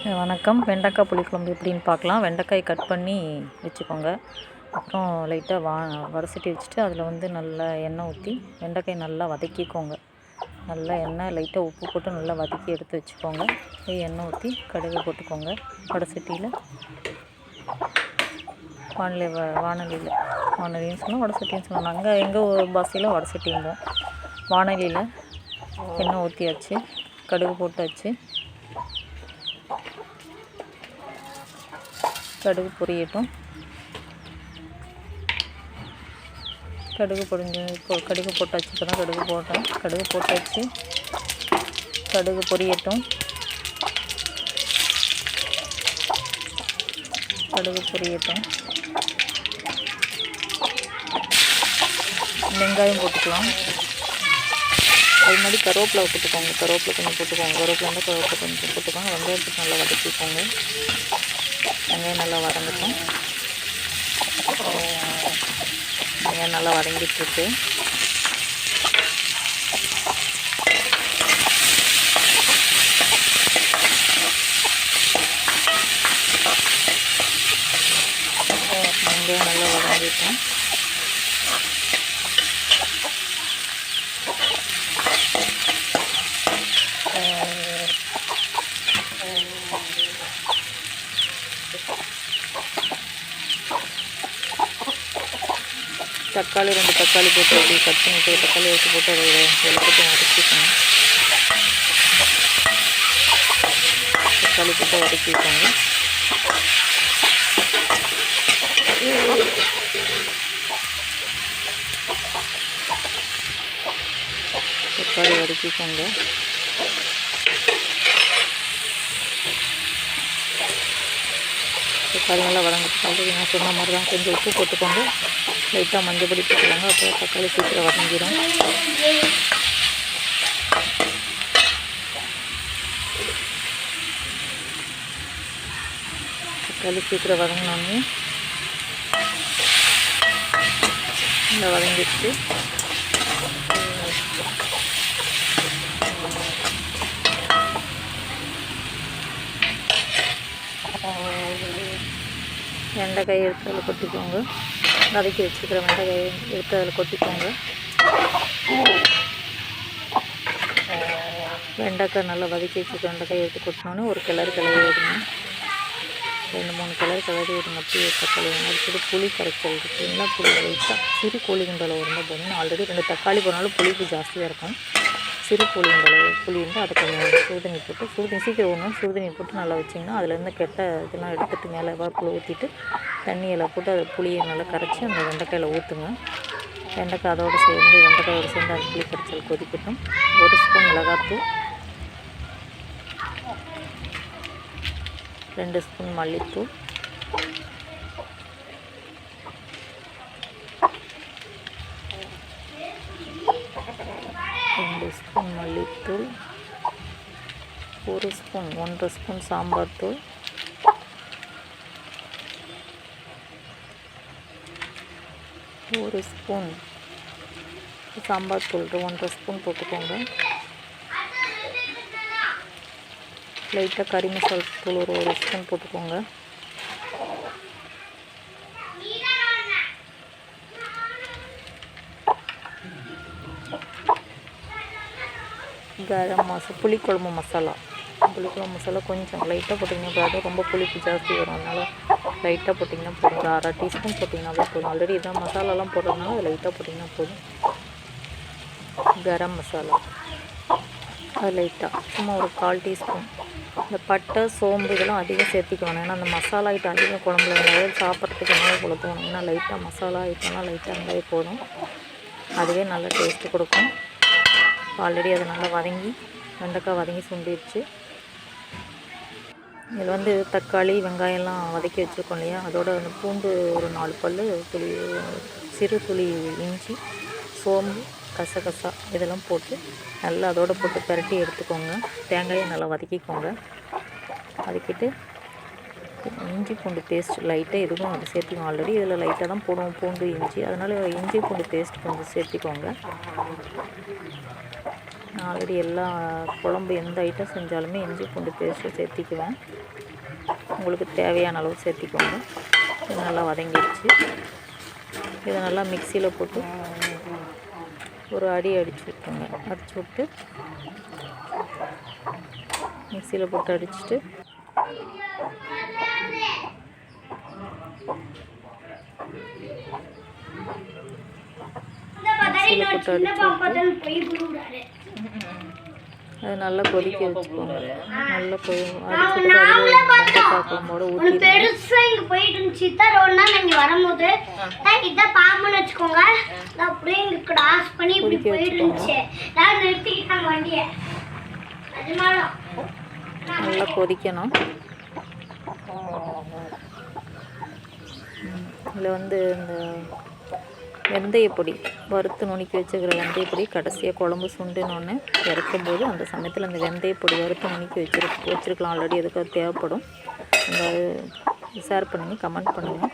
வணக்கம். வெண்டைக்காய் புளிக்குழம்பு எப்படின்னு பார்க்கலாம். வெண்டைக்காய் கட் பண்ணி வச்சுக்கோங்க. அப்புறம் லைட்டாக வடசட்டி வச்சுட்டு அதில் நல்லா எண்ணெய் ஊற்றி வெண்டைக்காய் நல்லா வதக்கிக்கோங்க. நல்லா எண்ணெய் லைட்டாக உப்பு போட்டு நல்லா வதக்கி எடுத்து வச்சுக்கோங்க. எண்ணெய் ஊற்றி கடுகு போட்டுக்கோங்க. வடசட்டியில் வானலின்னு சொன்னால் வடசட்டின்னு சொன்னால் நாங்கள் எங்கள் பாஷையில் வடசட்டிம்போம். வானலியில் எண்ணெய் ஊற்றியாச்சு, கடுகு போட்டாச்சு. கடுகு பொரியட்டும். கடுகு போட்டாச்சு. இப்போ தான் கடுகு போட்டேன். கடுகு போட்டாச்சு. கடுகு பொரியட்டும். வெங்காயம் போட்டுக்கலாம். அது மாதிரி கருவேப்பிலை போட்டுக்கோங்க. கருவேப்பிலை கொஞ்சம் போட்டுக்கோங்க. கருவேப்பிலை கொஞ்சம் போட்டுக்கோங்க. வெங்காயத்துக்கு நல்லா வதக்கிக்கோங்க. வெங்காயம் நல்லா வதங்கட்டும். வெங்காயம் நல்லா வதங்கிட்டுருக்கு. வெங்காயம் நல்லா வதங்கிட்டோம். தக்காளி 2 தக்காளி போட்டு அப்படி கட் பண்ணிட்டு தக்காளி எடுத்து போட்டு அதை வெள்ளப்பட்டு வதக்கிக்கோங்க. தக்காளி போட்டு வதக்கிக்கோங்க. தக்காளி வதக்கிக்கோங்க. தக்காளி நல்லா வதங்கிட்டு ஆல்ரெடி நான் சொன்ன மாதிரி தான் கொஞ்சம் உப்பு போட்டுக்கோங்க. லைட்டாக மஞ்சள் பொடி போட்டுக்கோங்க. அப்புறம் தக்காளி சீக்கிரம் வதங்கிடும். தக்காளி சீக்கிரம் வதங்கினோடனே நல்லா வதங்கிடுச்சு. வெண்டைக்காய் எடுத்து அதில் கொட்டிக்கோங்க. வதக்கி வச்சுக்கிற வெண்டைக்காயை எடுத்து அதில் கொட்டிக்கோங்க. வெண்டைக்காய் நல்லா வதக்கி வச்சுக்க வெண்டைக்காய் எடுத்து கொட்டினோன்னே ஒரு கிளறி விடுங்க. 2-3 கிளறி விடுங்க. அப்படியே தக்காளி அடுத்தது புளி கரைச்சல் இருக்குங்களா, புளி லைட்டாக சிறு கோழிகுண்டளவு இருந்தால் போதும். ஆல்ரெடி 2 தக்காளி போனாலும் புளிப்பு ஜாஸ்தியாக இருக்கும். சிறு கோழிகுண்டளவு புளி இருந்தால் அதை கொஞ்சம் சுடுதண்ணி போட்டு சீக்கிரம் சுடுதண்ணி போட்டு நல்லா வச்சிங்கன்னா அதுலேருந்து கெட்ட இதெல்லாம் எடுத்துகிட்டு மேலே வாக்குள்ள ஊற்றிட்டு தண்ணியில் போட்டு அதை புளியை நல்லா கரைச்சி அந்த வெண்டைக்காயில் ஊற்றுங்க. வெண்டைக்காயோடு சேர்ந்து அந்த புளி கரைச்சல் கொதிக்கட்டும். 1 ஸ்பூன் மிளகாத்தூள், 2 ஸ்பூன் மல்லித்தூள், 1 ஸ்பூன் 1/2 ஸ்பூன் சாம்பார் தூள், 1 ஸ்பூன் சாம்பார் தூள் 1/2 ஸ்பூன் போட்டுக்கோங்க. லைட்டாக கறி மசாலா தூள் 1 ஸ்பூன் போட்டுக்கோங்க. கரம் மசாலா, புளிக்குழம்பு மசாலா கொஞ்சம் லைட்டாக போட்டிங்கன்னா அது ரொம்ப புளிப்பு ஜாஸ்தி வரும். அதனால் லைட்டாக போட்டிங்கன்னா போதும். ஒரு 1/2 டீஸ்பூன் போட்டிங்கன்னாவே போதும். ஆல்ரெடி இதான் மசாலாலாம் போடுறதுனால அது லைட்டாக போட்டிங்கன்னா போதும். கரம் மசாலா அது லைட்டாக சும்மா ஒரு 1/4 டீஸ்பூன். இந்த பட்டை சோம்பு இதெல்லாம் அதிகம் சேர்த்திக்க வேணாம். ஏன்னா அந்த மசாலா ஐட்டம் அதிகம் குழம்புல இருந்தாலும் சாப்பிட்றதுக்கு என்ன போல தோணும். ஏன்னா லைட்டாக மசாலா ஐட்டம்லாம் லைட்டாக இருந்தாலே போதும். அதுவே நல்லா டேஸ்ட்டு கொடுக்கும். ஆல்ரெடி அது நல்லா வெண்டைக்காய் வதங்கி சுண்டிடுச்சு. இதில் தக்காளி வெங்காயம்லாம் வதக்கி வச்சுருக்கோம் இல்லையா, அதோட அந்த பூண்டு ஒரு 4 பல், சிறு துளி இஞ்சி, சோம்பு, கசகசா இதெல்லாம் போட்டு நல்லா அதோடு போட்டு பரட்டி எடுத்துக்கோங்க. தேங்காயை நல்லா வதக்கிக்கோங்க. வதக்கிட்டு இஞ்சி பூண்டு பேஸ்ட் லைட்டாக எதுவும் அது சேர்த்திக்கோங்க. ஆல்ரெடி இதில் லைட்டாக தான் போடுவோம் பூண்டு இஞ்சி, அதனால் இஞ்சி பூண்டு பேஸ்ட் கொஞ்சம் சேர்த்திக்கோங்க. நான் ஆல்ரெடி எல்லா குழம்பு எந்த ஐட்டம் செஞ்சாலுமே இஞ்சி பூண்டு பேஸ்ட்டு சேர்த்திக்குவேன். உங்களுக்கு தேவையான அளவு சேர்த்திக்கோங்க. இது நல்லா வதங்கிடுச்சு. இதை நல்லா மிக்சியில் போட்டு ஒரு அடித்து விட்டுருங்க. அடித்து விட்டு மிக்சியில் போட்டு அடிச்சுட்டு மிக்சியில் போட்டு அடிச்சு விட்டு அது நல்லா கொதிக்க வச்சுக்கோங்க. நல்லா அடிச்சுட்டு வெண்டைக்காய் குழம்போட நல்லா கொதிக்கணும். இதில் வந்து இந்த வெந்தயப்பொடி வறுத்து நுணுக்கி வச்சுக்கிற வெந்தயப்பொடி கடைசியாக குழம்பு சுண்டுன்னு இறக்கும்போது அந்த சமயத்தில் அந்த வெந்தயப்பொடி வறுத்து நுணுக்கி வச்சுருக்கலாம். ஆல்ரெடி அதுக்கு தேவைப்படும். அந்த ஷேர் பண்ணுங்கள், கமெண்ட் பண்ணுங்கள்.